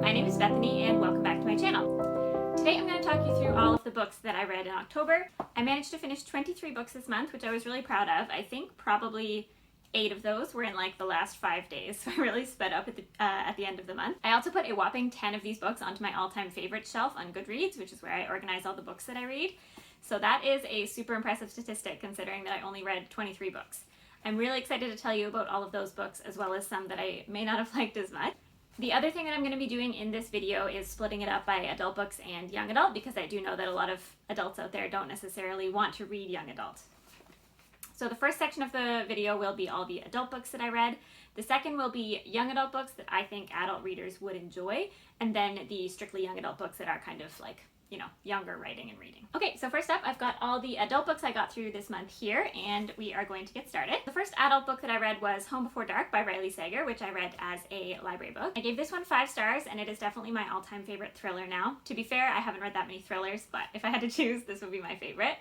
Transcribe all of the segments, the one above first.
My name is Bethany and welcome back to my channel. Today I'm going to talk you through all of the books that I read in October. I managed to finish 23 books this month, which I was really proud of. I think probably 8 of those were in like the last 5 days, so I really sped up at the end of the month. I also put a whopping 10 of these books onto my all-time favorite shelf on Goodreads, which is where I organize all the books that I read. So that is a super impressive statistic considering that I only read 23 books. I'm really excited to tell you about all of those books as well as some that I may not have liked as much. The other thing that I'm going to be doing in this video is splitting it up by adult books and young adult, because I do know that a lot of adults out there don't necessarily want to read young adult. So the first section of the video will be all the adult books that I read. The second will be young adult books that I think adult readers would enjoy, and then the strictly young adult books that are kind of like, you know, younger writing and reading. Okay, so first up, I've got all the adult books I got through this month here, and we are going to get started. The first adult book that I read was Home Before Dark by Riley Sager, which I read as a library book. I gave this one 5 stars, and it is definitely my all-time favorite thriller now. To be fair, I haven't read that many thrillers, but if I had to choose, this would be my favorite.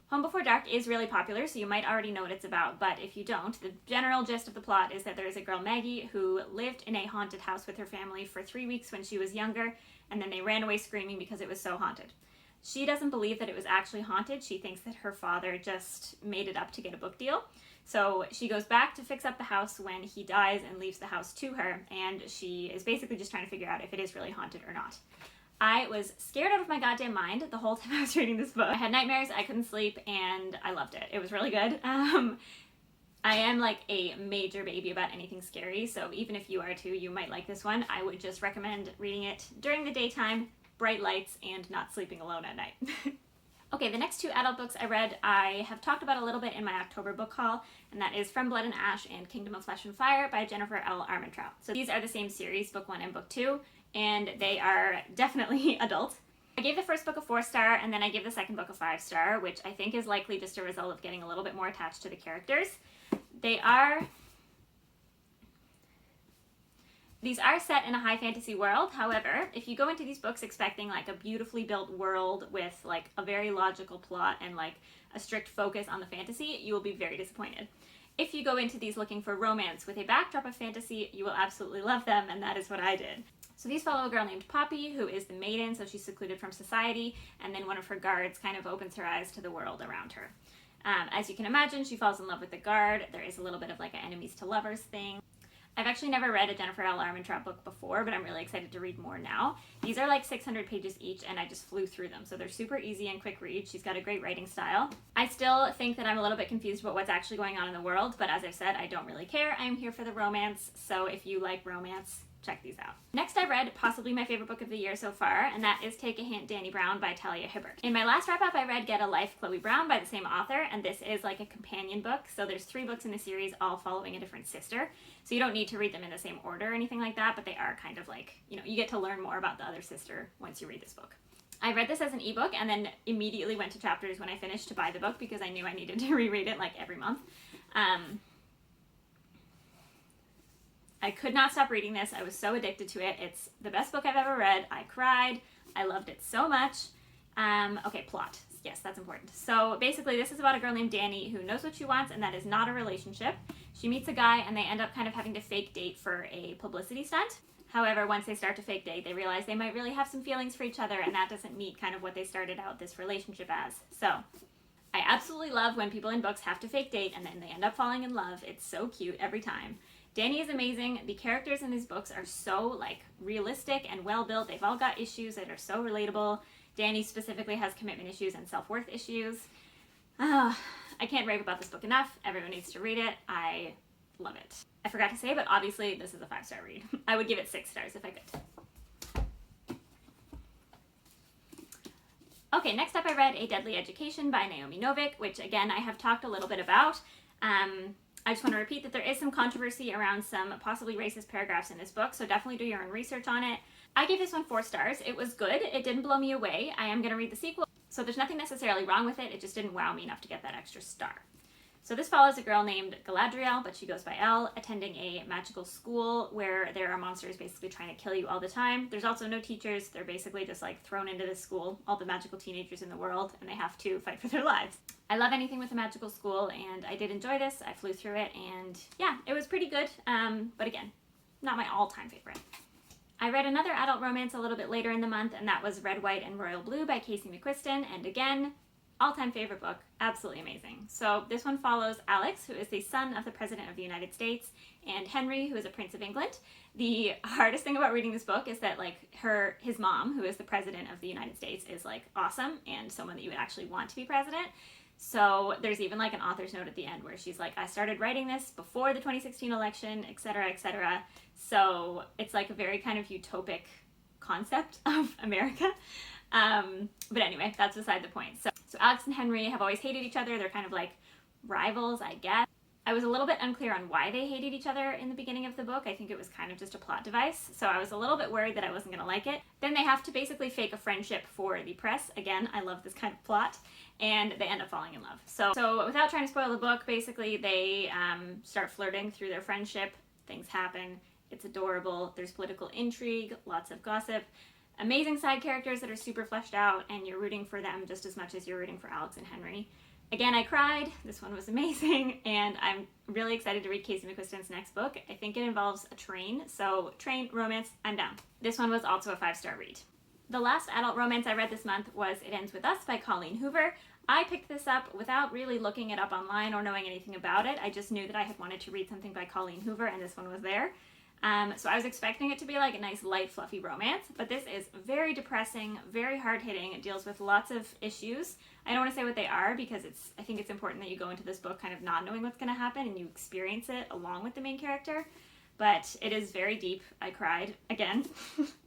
Home Before Dark is really popular, so you might already know what it's about, but if you don't, the general gist of the plot is that there is a girl, Maggie, who lived in a haunted house with her family for 3 weeks when she was younger, and then they ran away screaming because it was so haunted. She doesn't believe that it was actually haunted. She thinks that her father just made it up to get a book deal. So she goes back to fix up the house when he dies and leaves the house to her, and she is basically just trying to figure out if it is really haunted or not. I was scared out of my goddamn mind the whole time I was reading this book. I had nightmares, I couldn't sleep, and I loved it. It was really good. I am like a major baby about anything scary, so even if you are too, you might like this one. I would just recommend reading it during the daytime, bright lights, and not sleeping alone at night. Okay, the next 2 adult books I read, I have talked about a little bit in my October book haul, and that is From Blood and Ash and Kingdom of Flesh and Fire by Jennifer L. Armentrout. So these are the same series, book 1 and book 2, and they are definitely adult. I gave the first book a 4-star, and then I gave the second book a 5-star, which I think is likely just a result of getting a little bit more attached to the characters. These are set in a high fantasy world. However, if you go into these books expecting like a beautifully built world with like a very logical plot and like a strict focus on the fantasy, you will be very disappointed. If you go into these looking for romance with a backdrop of fantasy, you will absolutely love them, and that is what I did. So these follow a girl named Poppy, who is the maiden, so she's secluded from society, and then one of her guards kind of opens her eyes to the world around her. As you can imagine, she falls in love with the guard. There is a little bit of like an enemies to lovers thing. I've actually never read a Jennifer L. Armentrout book before, but I'm really excited to read more now. These are like 600 pages each, and I just flew through them, so they're super easy and quick read. She's got a great writing style. I still think that I'm a little bit confused about what's actually going on in the world, but as I've said, I don't really care. I'm here for the romance, so if you like romance, check these out. Next, I read possibly my favorite book of the year so far, and that is Take a Hint, Danny Brown by Talia Hibbert. In my last wrap-up, I read Get a Life, Chloe Brown by the same author, and this is like a companion book, so there's 3 books in the series all following a different sister, so you don't need to read them in the same order or anything like that, but they are kind of like, you know, you get to learn more about the other sister once you read this book. I read this as an ebook and then immediately went to chapters when I finished to buy the book because I knew I needed to reread it like every month. I could not stop reading this. I was so addicted to it. It's the best book I've ever read. I cried. I loved it so much. Okay, plot. Yes, that's important. So basically this is about a girl named Danny who knows what she wants, and that is not a relationship. She meets a guy and they end up kind of having to fake date for a publicity stunt. However, once they start to fake date, they realize they might really have some feelings for each other, and that doesn't meet kind of what they started out this relationship as. So I absolutely love when people in books have to fake date and then they end up falling in love. It's so cute every time. Danny is amazing. The characters in these books are so like realistic and well built. They've all got issues that are so relatable. Danny specifically has commitment issues and self-worth issues. I can't rave about this book enough. Everyone needs to read it. I love it. I forgot to say, but obviously this is a 5-star read. I would give it 6 stars if I could. Okay, next up I read A Deadly Education by Naomi Novik, which again I have talked a little bit about. I just want to repeat that there is some controversy around some possibly racist paragraphs in this book, so definitely do your own research on it. I gave this one 4 stars. It was good. It didn't blow me away. I am going to read the sequel, so there's nothing necessarily wrong with it. It just didn't wow me enough to get that extra star. So this follows a girl named Galadriel, but she goes by Elle, attending a magical school where there are monsters basically trying to kill you all the time. There's also no teachers. They're basically just like thrown into this school, all the magical teenagers in the world, and they have to fight for their lives. I love anything with a magical school, and I did enjoy this. I flew through it, and yeah, it was pretty good. But again, not my all-time favorite. I read another adult romance a little bit later in the month, and that was Red, White, and Royal Blue by Casey McQuiston, and again, all-time favorite book, absolutely amazing. So this one follows Alex, who is the son of the President of the United States, and Henry, who is a Prince of England. The hardest thing about reading this book is that his mom, who is the President of the United States, is awesome and someone that you would actually want to be president. So there's even an author's note at the end where she's like, I started writing this before the 2016 election, etc., etc. So it's a very kind of utopic concept of America. But anyway, that's beside the point. So Alex and Henry have always hated each other. They're kind of rivals, I guess. I was a little bit unclear on why they hated each other in the beginning of the book. I think it was kind of just a plot device. So I was a little bit worried that I wasn't going to like it. Then they have to basically fake a friendship for the press. Again, I love this kind of plot. And they end up falling in love. So without trying to spoil the book, basically they start flirting through their friendship. Things happen. It's adorable. There's political intrigue, lots of gossip. Amazing side characters that are super fleshed out, and you're rooting for them just as much as you're rooting for Alex and Henry. Again, I cried. This one was amazing, and I'm really excited to read Casey McQuiston's next book. I think it involves a train, so train romance, I'm down. This one was also a 5-star read. The last adult romance I read this month was It Ends With Us by Colleen Hoover. I picked this up without really looking it up online or knowing anything about it. I just knew that I had wanted to read something by Colleen Hoover, and this one was there. So I was expecting it to be a nice, light, fluffy romance, but this is very depressing, very hard-hitting. It deals with lots of issues. I don't want to say what they are because I think it's important that you go into this book kind of not knowing what's going to happen and you experience it along with the main character. But it is very deep. I cried again.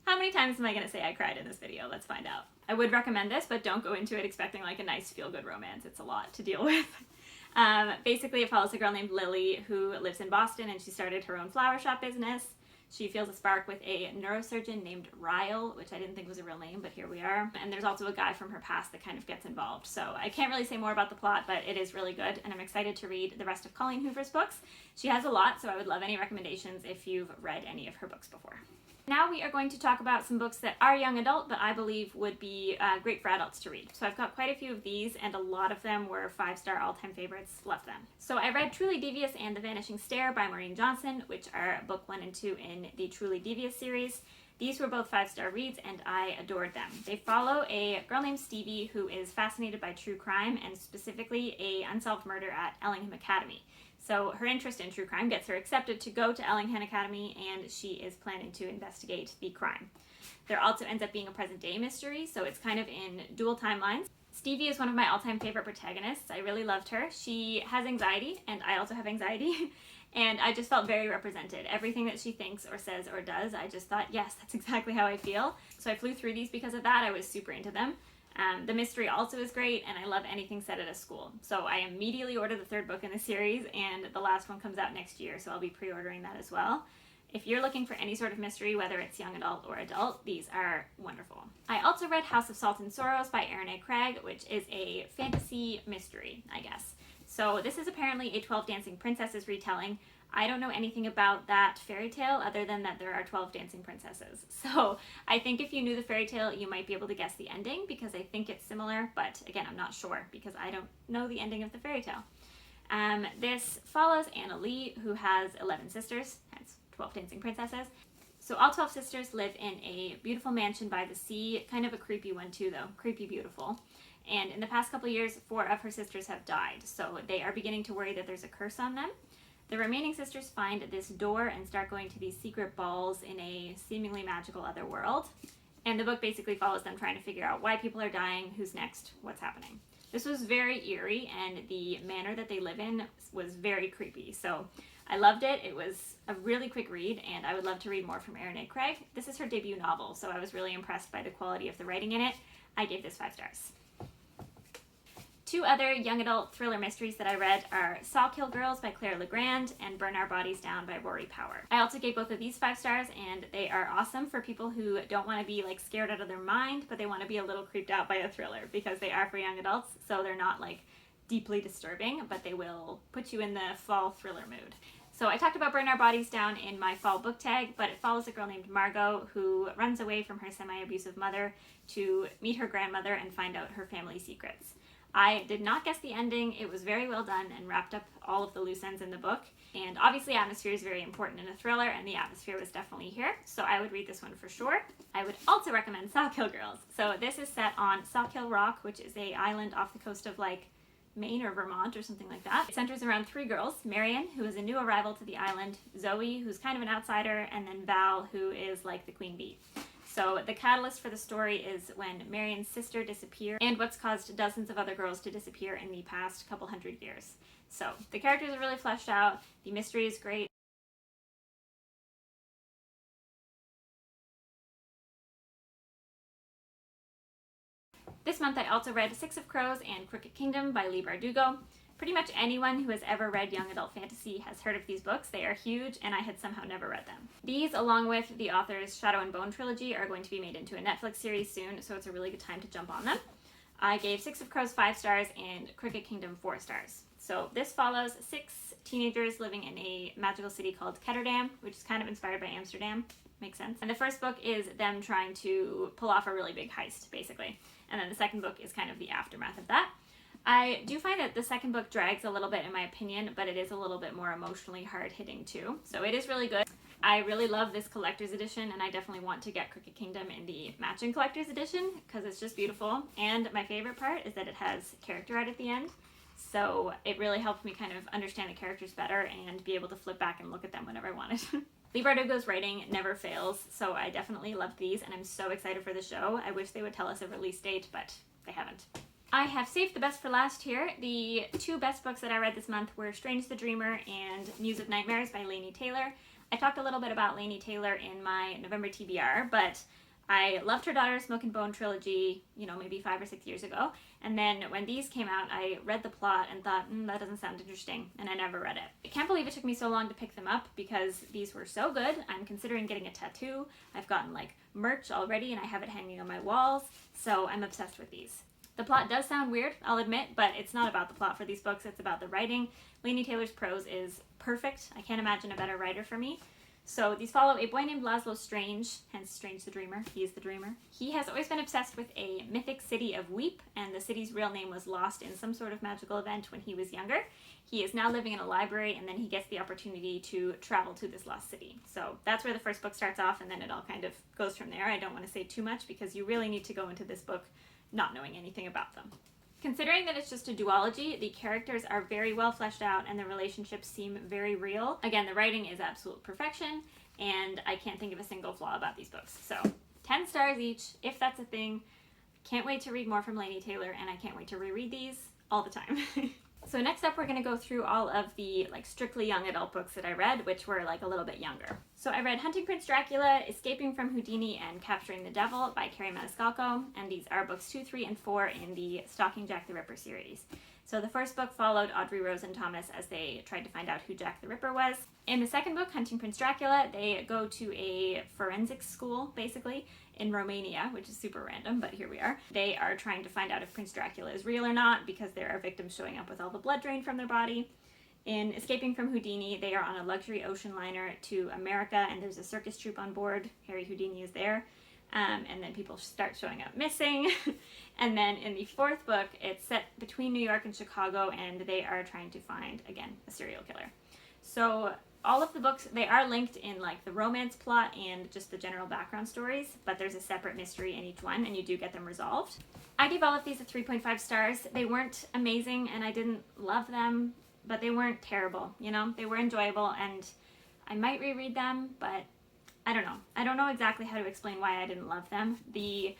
How many times am I going to say I cried in this video? Let's find out. I would recommend this, but don't go into it expecting a nice feel-good romance. It's a lot to deal with. Basically, it follows a girl named Lily who lives in Boston, and she started her own flower shop business. She feels a spark with a neurosurgeon named Ryle, which I didn't think was a real name, but here we are. And there's also a guy from her past that kind of gets involved. So I can't really say more about the plot, but it is really good, and I'm excited to read the rest of Colleen Hoover's books. She has a lot, so I would love any recommendations if you've read any of her books before. Now we are going to talk about some books that are young adult, but I believe would be great for adults to read. So I've got quite a few of these, and a lot of them were 5-star all-time favorites. Love them. So I read Truly Devious and The Vanishing Stair by Maureen Johnson, which are book 1 and 2 in the Truly Devious series. These were both 5-star reads, and I adored them. They follow a girl named Stevie who is fascinated by true crime, and specifically a unsolved murder at Ellingham Academy. So her interest in true crime gets her accepted to go to Ellingham Academy, and she is planning to investigate the crime. There also ends up being a present-day mystery, so it's kind of in dual timelines. Stevie is one of my all-time favorite protagonists. I really loved her. She has anxiety, and I also have anxiety, and I just felt very represented. Everything that she thinks or says or does, I just thought, yes, that's exactly how I feel. So I flew through these because of that. I was super into them. The mystery also is great, and I love anything set at a school. So I immediately ordered the 3rd book in the series, and the last one comes out next year, so I'll be pre-ordering that as well. If you're looking for any sort of mystery, whether it's young adult or adult, these are wonderful. I also read House of Salt and Sorrows by Erin A. Craig, which is a fantasy mystery, I guess. So this is apparently a 12 Dancing Princesses retelling. I don't know anything about that fairy tale other than that there are 12 dancing princesses. So I think if you knew the fairy tale, you might be able to guess the ending because I think it's similar, but again, I'm not sure because I don't know the ending of the fairy tale. This follows Anna Lee, who has 11 sisters, hence 12 dancing princesses. So all 12 sisters live in a beautiful mansion by the sea, kind of a creepy one too though, creepy beautiful. And in the past couple years, 4 of her sisters have died, so they are beginning to worry that there's a curse on them. The remaining sisters find this door and start going to these secret balls in a seemingly magical other world. And the book basically follows them trying to figure out why people are dying, who's next, what's happening. This was very eerie, and the manor that they live in was very creepy. So I loved it. It was a really quick read, and I would love to read more from Erin A. Craig. This is her debut novel, so I was really impressed by the quality of the writing in it. I gave this 5 stars. 2 other young adult thriller mysteries that I read are Sawkill Girls by Claire Legrand and Burn Our Bodies Down by Rory Power. I also gave both of these 5 stars, and they are awesome for people who don't want to be scared out of their mind, but they want to be a little creeped out by a thriller because they are for young adults, so they're not deeply disturbing, but they will put you in the fall thriller mood. So I talked about Burn Our Bodies Down in my fall book tag, but it follows a girl named Margot who runs away from her semi-abusive mother to meet her grandmother and find out her family secrets. I did not guess the ending. It was very well done and wrapped up all of the loose ends in the book. And obviously atmosphere is very important in a thriller, and the atmosphere was definitely here, so I would read this one for sure. I would also recommend Saltkill Girls. So this is set on Saltkill Rock, which is a island off the coast of like Maine or Vermont or something like that. It centers around three girls: Marion, who is a new arrival to the island, Zoe, who's kind of an outsider, and then Val, who is like the queen bee. So the catalyst for the story is when Marion's sister disappeared, and what's caused dozens of other girls to disappear in the past couple hundred years. So the characters are really fleshed out, the mystery is great. This month I also read Six of Crows and Crooked Kingdom by Leigh Bardugo. Pretty much anyone who has ever read young adult fantasy has heard of these books. They are huge, and I had somehow never read them. These, along with the author's Shadow and Bone trilogy, are going to be made into a Netflix series soon, so it's a really good time to jump on them. I gave Six of Crows 5 stars and Crooked Kingdom 4 stars. So this follows 6 teenagers living in a magical city called Ketterdam, which is kind of inspired by Amsterdam. Makes sense. And the first book is them trying to pull off a really big heist, basically. And then the second book is kind of the aftermath of that. I do find that the second book drags a little bit in my opinion, but it is a little bit more emotionally hard-hitting too. So it is really good. I really love this collector's edition, and I definitely want to get Crooked Kingdom in the matching collector's edition because it's just beautiful. And my favorite part is that it has character art at the end. So it really helped me kind of understand the characters better and be able to flip back and look at them whenever I wanted. Leigh Bardugo's writing never fails, so I definitely loved these, and I'm so excited for the show. I wish they would tell us a release date, but they haven't. I have saved the best for last here. The 2 best books that I read this month were Strange the Dreamer and Muse of Nightmares by Laini Taylor. I talked a little bit about Laini Taylor in my November TBR, but I loved her Daughter Smoke and Bone trilogy, maybe 5 or 6 years ago. And then when these came out, I read the plot and thought, that doesn't sound interesting, and I never read it. I can't believe it took me so long to pick them up because these were so good. I'm considering getting a tattoo. I've gotten like merch already, and I have it hanging on my walls, so I'm obsessed with these. The plot does sound weird, I'll admit, but it's not about the plot for these books, it's about the writing. Laini Taylor's prose is perfect. I can't imagine a better writer for me. So these follow a boy named Laszlo Strange, hence Strange the Dreamer. He is the dreamer. He has always been obsessed with a mythic city of Weep, and the city's real name was lost in some sort of magical event when he was younger. He is now living in a library, and then he gets the opportunity to travel to this lost city. So that's where the first book starts off, and then it all kind of goes from there. I don't want to say too much because you really need to go into this book not knowing anything about them. Considering that it's just a duology, the characters are very well fleshed out and the relationships seem very real. Again, the writing is absolute perfection, and I can't think of a single flaw about these books. So 10 stars each, if that's a thing. Can't wait to read more from Laini Taylor, and I can't wait to reread these all the time. So next up, we're going to go through all of the strictly young adult books that I read, which were a little bit younger. So I read Hunting Prince Dracula, Escaping from Houdini, and Capturing the Devil by Carrie Maniscalco, and these are books 2, 3, and 4 in the Stalking Jack the Ripper series. So the first book followed Audrey Rose and Thomas as they tried to find out who Jack the Ripper was. In the second book, Hunting Prince Dracula, they go to a forensics school, basically, in Romania, which is super random, but here we are. They are trying to find out if Prince Dracula is real or not because there are victims showing up with all the blood drained from their body. In Escaping from Houdini, they are on a luxury ocean liner to America, and there's a circus troupe on board. Harry Houdini is there. And then people start showing up missing. And then in the fourth book, it's set between New York and Chicago, and they are trying to find, again, a serial killer. So all of the books, they are linked in the romance plot and just the general background stories, but there's a separate mystery in each one, and you do get them resolved. I gave all of these a 3.5 stars. They weren't amazing, and I didn't love them, but they weren't terrible, They were enjoyable, and I might reread them, but I don't know. I don't know exactly how to explain why I didn't love them. The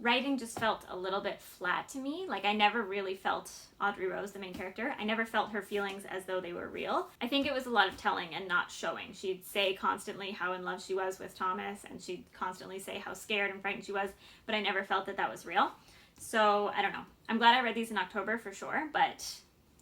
writing just felt a little bit flat to me. I never really felt Audrey Rose, the main character. I never felt her feelings as though they were real. I think it was a lot of telling and not showing. She'd say constantly how in love she was with Thomas, and she'd constantly say how scared and frightened she was, but I never felt that that was real. So, I don't know. I'm glad I read these in October for sure, but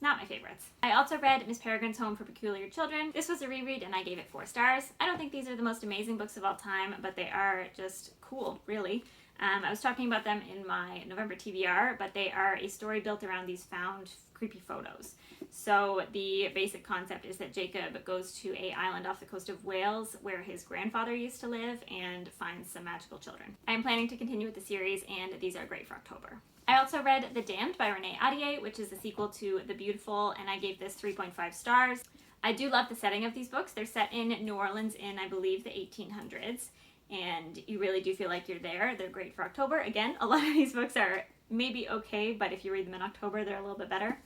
not my favorites. I also read Miss Peregrine's Home for Peculiar Children. This was a reread, and I gave it 4 stars. I don't think these are the most amazing books of all time, but they are just cool, really. I was talking about them in my November TBR, but they are a story built around these found creepy photos. So the basic concept is that Jacob goes to an island off the coast of Wales where his grandfather used to live and finds some magical children. I am planning to continue with the series, and these are great for October. I also read The Damned by Renee Ahdieh, which is the sequel to The Beautiful, and I gave this 3.5 stars. I do love the setting of these books. They're set in New Orleans in, I believe, the 1800s, and you really do feel like you're there. They're great for October. Again, a lot of these books are maybe okay, but if you read them in October, they're a little bit better.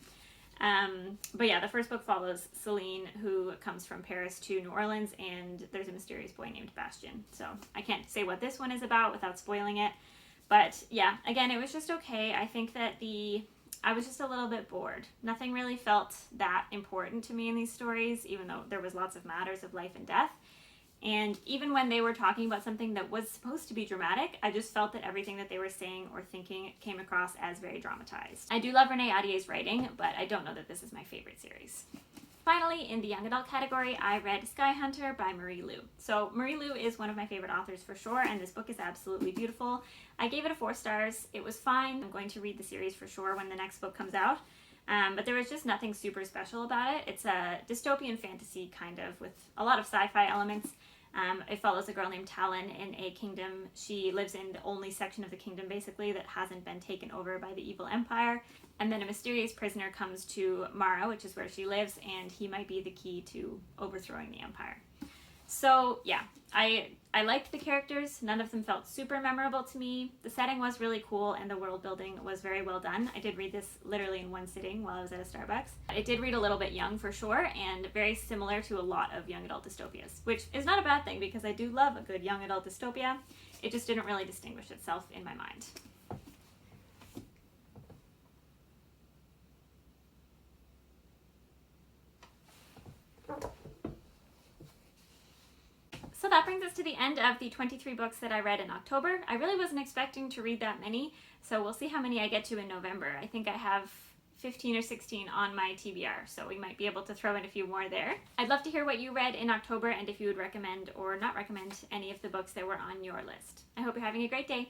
But yeah, the first book follows Celine, who comes from Paris to New Orleans, and there's a mysterious boy named Bastien. So I can't say what this one is about without spoiling it. But yeah, again, it was just okay. I think that I was just a little bit bored. Nothing really felt that important to me in these stories, even though there was lots of matters of life and death. And even when they were talking about something that was supposed to be dramatic, I just felt that everything that they were saying or thinking came across as very dramatized. I do love Renee Audier's writing, but I don't know that this is my favorite series. Finally, in the young adult category, I read Sky Hunter by Marie Lu. So Marie Lu is one of my favorite authors for sure, and this book is absolutely beautiful. I gave it a 4 stars. It was fine. I'm going to read the series for sure when the next book comes out. But there was just nothing super special about it. It's a dystopian fantasy kind of with a lot of sci-fi elements. It follows a girl named Talon in a kingdom. She lives in the only section of the kingdom basically that hasn't been taken over by the evil empire. And then a mysterious prisoner comes to Mara, which is where she lives, and he might be the key to overthrowing the empire. So yeah, I liked the characters. None of them felt super memorable to me. The setting was really cool and the world building was very well done. I did read this literally in one sitting while I was at a Starbucks. It did read a little bit young for sure, and very similar to a lot of young adult dystopias, which is not a bad thing because I do love a good young adult dystopia. It just didn't really distinguish itself in my mind. So that brings us to the end of the 23 books that I read in October. I really wasn't expecting to read that many, so we'll see how many I get to in November. I think I have 15 or 16 on my TBR, so we might be able to throw in a few more there. I'd love to hear what you read in October and if you would recommend or not recommend any of the books that were on your list. I hope you're having a great day.